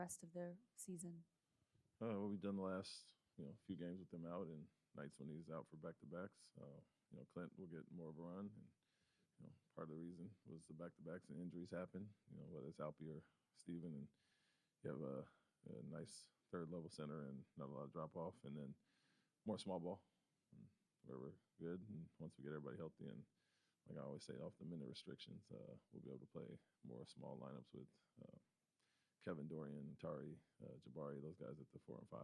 rest of their season? What we've done the last few games with him out, and nights when he's out for back-to-backs. Clint will get more of a run, and part of the reason was the back-to-backs and injuries happen. Whether it's Alpi or Steven, and you have a nice third-level center and not a lot of drop-off, and then more small ball, and where we're good. And once we get everybody healthy, and like I always say, off the minute restrictions, we'll be able to play more small lineups with uh, Kevin, Dorian, Tari, Jabari, those guys at the 4 and 5.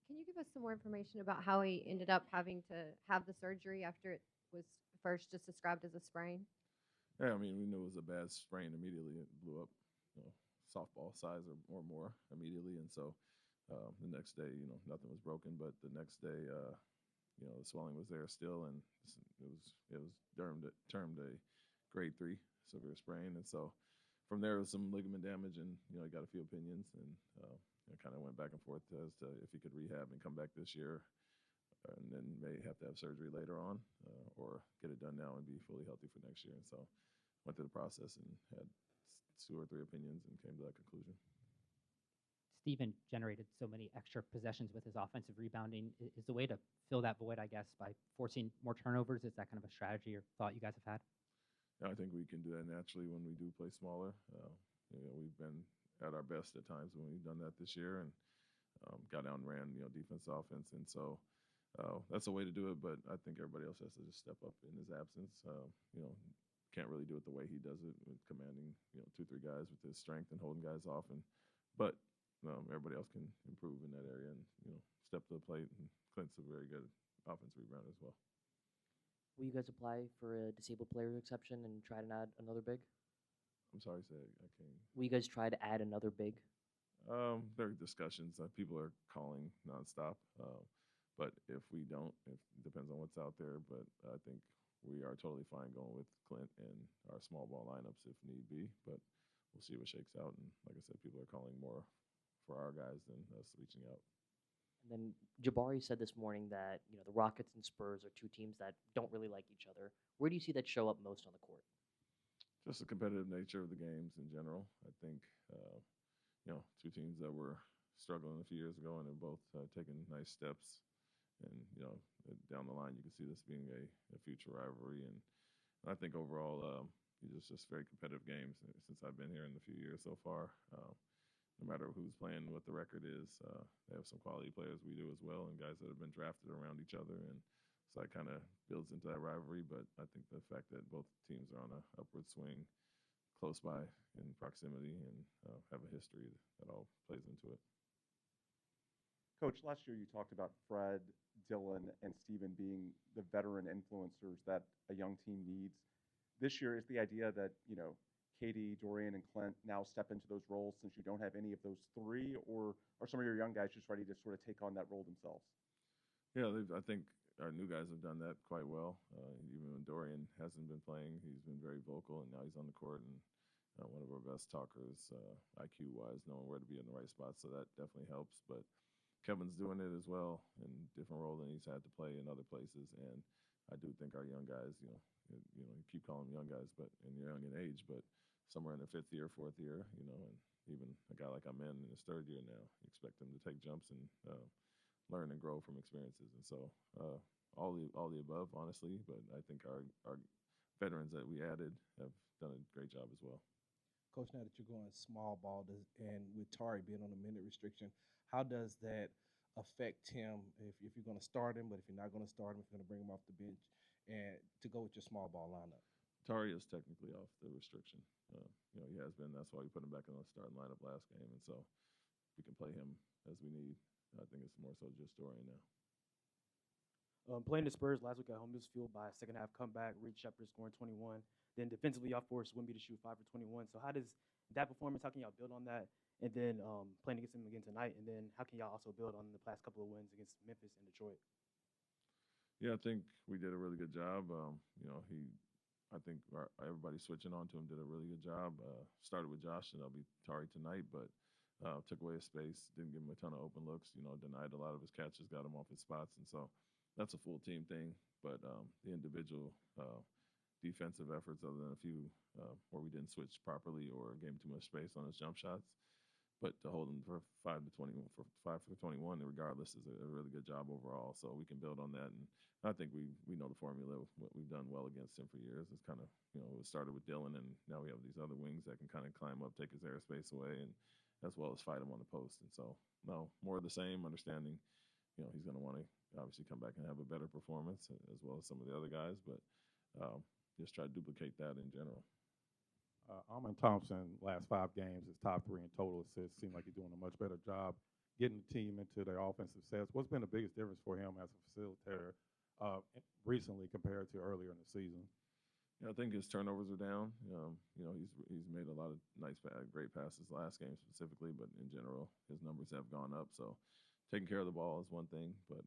Can you give us some more information about how he ended up having to have the surgery after it was first just described as a sprain? Yeah, I mean, we knew it was a bad sprain immediately. It blew up, softball size or more immediately. And so the next day, nothing was broken. But the next day, the swelling was there still, and it was termed a grade 3 severe sprain. And so from there, it was some ligament damage, and he got a few opinions, and kind of went back and forth as to if he could rehab and come back this year, and then may have to have surgery later on, or get it done now and be fully healthy for next year. And so went through the process and had 2 or 3 opinions and came to that conclusion. Steven generated so many extra possessions with his offensive rebounding. Is the way to fill that void, I guess, by forcing more turnovers? Is that kind of a strategy or thought you guys have had? I think we can do that naturally when we do play smaller. We've been at our best at times when we've done that this year, and got out and ran, defense, offense, and so that's a way to do it. But I think everybody else has to just step up in his absence. Can't really do it the way he does it, with commanding 2-3 guys with his strength and holding guys off. But everybody else can improve in that area and step to the plate. And Clint's a very good offensive rebounder as well. Will you guys apply for a disabled player exception and try to add another big? I'm sorry, say I can't. Will you guys try to add another big? There are discussions. People are calling nonstop. But if we don't, it depends on what's out there. But I think we are totally fine going with Clint and our small ball lineups if need be. But we'll see what shakes out. And like I said, people are calling more for our guys than us reaching out. And then Jabari said this morning that the Rockets and Spurs are 2 teams that don't really like each other. Where do you see that show up most on the court? Just the competitive nature of the games in general. I think 2 teams that were struggling a few years ago and have both taken nice steps. And down the line, you can see this being a future rivalry. And I think overall, it's just very competitive games since I've been here in the few years so far. No matter who's playing, what the record is, they have some quality players. We do as well, and guys that have been drafted around each other. And so that kind of builds into that rivalry. But I think the fact that both teams are on an upward swing, close by in proximity, and have a history that all plays into it. Coach, last year you talked about Fred, Dylan, and Steven being the veteran influencers that a young team needs. This year is the idea that, Katie, Dorian, and Clint now step into those roles since you don't have any of those 3, or are some of your young guys just ready to sort of take on that role themselves? Yeah, I think our new guys have done that quite well. Even when Dorian hasn't been playing, he's been very vocal, and now he's on the court and one of our best talkers, IQ-wise, knowing where to be in the right spot. So that definitely helps. But Kevin's doing it as well in a different role than he's had to play in other places. And I do think our young guys, you keep calling them young guys, but and young in age, but somewhere in their 5th year, 4th year, and even a guy like I'm in his 3rd year now, you expect them to take jumps and learn and grow from experiences. And so all the above, honestly. But I think our veterans that we added have done a great job as well. Coach, now that you're going small ball, and with Tari being on a minute restriction, how does that affect him if you're going to start him, but if you're not going to start him, if you're going to bring him off the bench, and to go with your small ball lineup? Tari is technically off the restriction. He has been. That's why we put him back in the starting lineup last game, and so we can play him as we need. I think it's more so just Dorian now. Playing the Spurs last week at home, was fueled by a second-half comeback, Reed Shepard scoring 21. Then defensively, y'all forced Wemby to shoot 5 for 21. So how does that performance, how can y'all build on that? And then playing against him again tonight, and then how can y'all also build on the past couple of wins against Memphis and Detroit? Yeah, I think we did a really good job. I think everybody switching on to him did a really good job. Started with Josh, and that'll be Tari tonight, but took away his space, didn't give him a ton of open looks, denied a lot of his catches, got him off his spots. And so that's a full team thing. But the individual defensive efforts other than a few where we didn't switch properly or gave him too much space on his jump shots. But to hold him for 5 for 21, regardless, is a really good job overall. So we can build on that, and I think we know the formula. What we've done well against him for years. It's kind of it started with Dylan, and now we have these other wings that can kind of climb up, take his airspace away, and as well as fight him on the post. And so no, more of the same. Understanding, he's going to want to obviously come back and have a better performance as well as some of the other guys, but just try to duplicate that in general. Almond Thompson, last 5 games, is top 3 in total assists. Seems like he's doing a much better job getting the team into their offensive sets. What's been the biggest difference for him as a facilitator recently compared to earlier in the season? I think his turnovers are down. He's made a lot of great passes last game specifically, but in general, his numbers have gone up. So taking care of the ball is one thing, but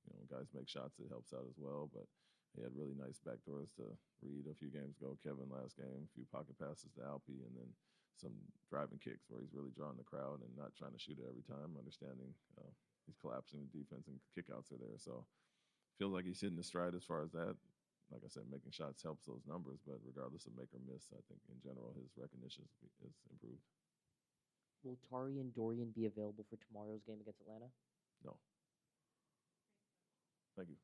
when guys make shots, it helps out as well. But he had really nice backdoors to Reed a few games ago, Kevin last game, a few pocket passes to Alpy, and then some driving kicks where he's really drawing the crowd and not trying to shoot it every time, understanding he's collapsing the defense and kickouts are there. So feels like he's hitting the stride as far as that. Like I said, making shots helps those numbers, but regardless of make or miss, I think in general his recognition is improved. Will Tari and Dorian be available for tomorrow's game against Atlanta? No. Thank you.